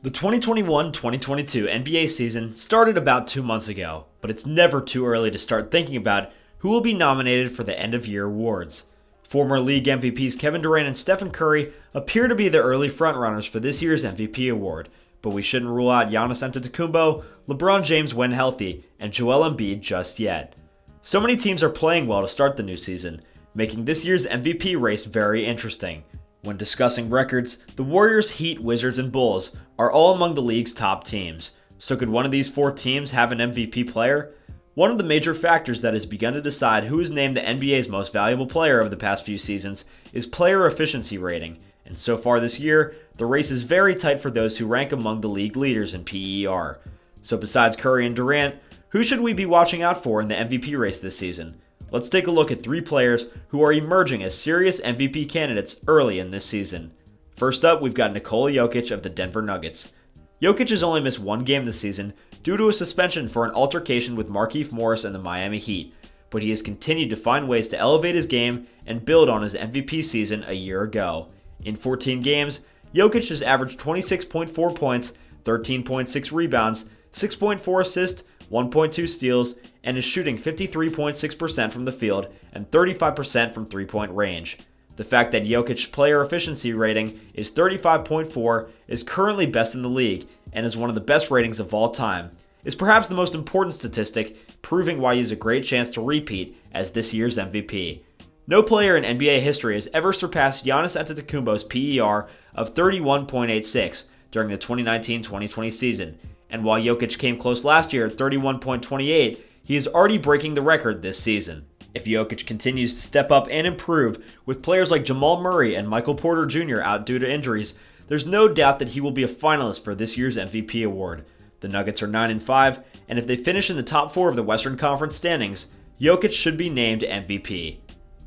The 2021-2022 NBA season started about 2 months ago, but it's never too early to start thinking about who will be nominated for the end-of-year awards. Former league MVPs Kevin Durant and Stephen Curry appear to be the early frontrunners for this year's MVP award, but we shouldn't rule out Giannis Antetokounmpo, LeBron James when healthy, and Joel Embiid just yet. So many teams are playing well to start the new season, making this year's MVP race very interesting. When discussing records, the Warriors, Heat, Wizards, and Bulls are all among the league's top teams. So could one of these four teams have an MVP player? One of the major factors that has begun to decide who is named the NBA's most valuable player of the past few seasons is player efficiency rating, and so far this year, the race is very tight for those who rank among the league leaders in PER. So besides Curry and Durant, who should we be watching out for in the MVP race this season? Let's take a look at three players who are emerging as serious MVP candidates early in this season. First up, we've got Nikola Jokic of the Denver Nuggets. Jokic has only missed one game this season due to a suspension for an altercation with Markieff Morris and the Miami Heat, but he has continued to find ways to elevate his game and build on his MVP season a year ago. In 14 games, Jokic has averaged 26.4 points, 13.6 rebounds, 6.4 assists, 1.2 steals, and is shooting 53.6% from the field and 35% from three-point range. The fact that Jokic's player efficiency rating is 35.4 is currently best in the league and is one of the best ratings of all time, is perhaps the most important statistic, proving why he has a great chance to repeat as this year's MVP. No player in NBA history has ever surpassed Giannis Antetokounmpo's PER of 31.86 during the 2019-2020 season, and while Jokic came close last year at 31.28, he is already breaking the record this season. If Jokic continues to step up and improve, with players like Jamal Murray and Michael Porter Jr. out due to injuries, there's no doubt that he will be a finalist for this year's MVP award. The Nuggets are 9-5, and if they finish in the top 4 of the Western Conference standings, Jokic should be named MVP.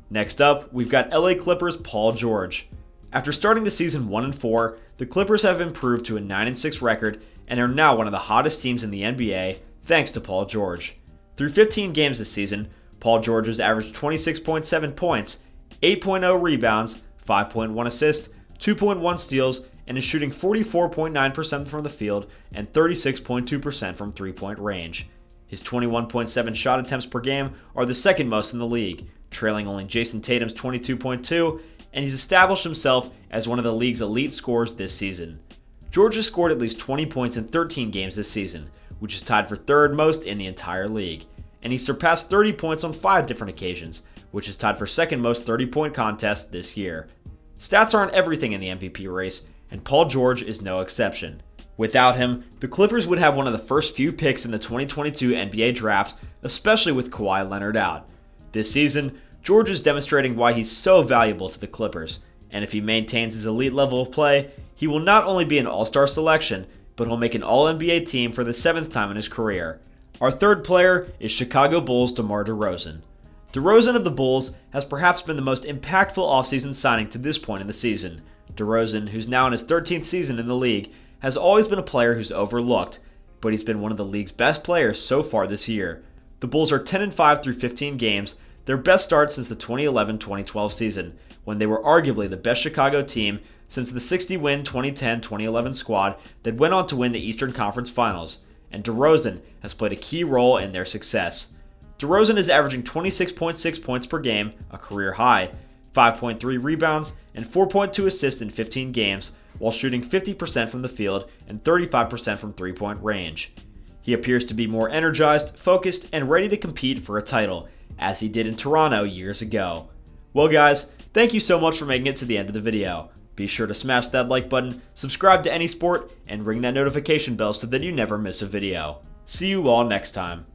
Next up, we've got LA Clippers' Paul George. After starting the season 1-4, the Clippers have improved to a 9-6 record and are now one of the hottest teams in the NBA, thanks to Paul George. Through 15 games this season, Paul George has averaged 26.7 points, 8.0 rebounds, 5.1 assists, 2.1 steals, and is shooting 44.9% from the field and 36.2% from three-point range. His 21.7 shot attempts per game are the second most in the league, trailing only Jason Tatum's 22.2, and he's established himself as one of the league's elite scorers this season. George has scored at least 20 points in 13 games this season, which is tied for third most in the entire league, and he surpassed 30 points on 5 different occasions, which is tied for second most 30-point contest this year. Stats aren't everything in the MVP race, and Paul George is no exception. Without him, the Clippers would have one of the first few picks in the 2022 NBA draft, especially with Kawhi Leonard out. This season, George is demonstrating why he's so valuable to the Clippers, and if he maintains his elite level of play, he will not only be an all-star selection, but he'll make an All-NBA team for the 7th time in his career. Our third player is Chicago Bulls' DeMar DeRozan. DeRozan of the Bulls has perhaps been the most impactful offseason signing to this point in the season. DeRozan, who's now in his 13th season in the league, has always been a player who's overlooked, but he's been one of the league's best players so far this year. The Bulls are 10-5 through 15 games, their best start since the 2011-2012 season, when they were arguably the best Chicago team since the 60-win 2010-2011 squad that went on to win the Eastern Conference Finals, and DeRozan has played a key role in their success. DeRozan is averaging 26.6 points per game, a career high, 5.3 rebounds, and 4.2 assists in 15 games, while shooting 50% from the field and 35% from three-point range. He appears to be more energized, focused, and ready to compete for a title, as he did in Toronto years ago. Well guys, thank you so much for making it to the end of the video. Be sure to smash that like button, subscribe to Any Sport, and ring that notification bell so that you never miss a video. See you all next time.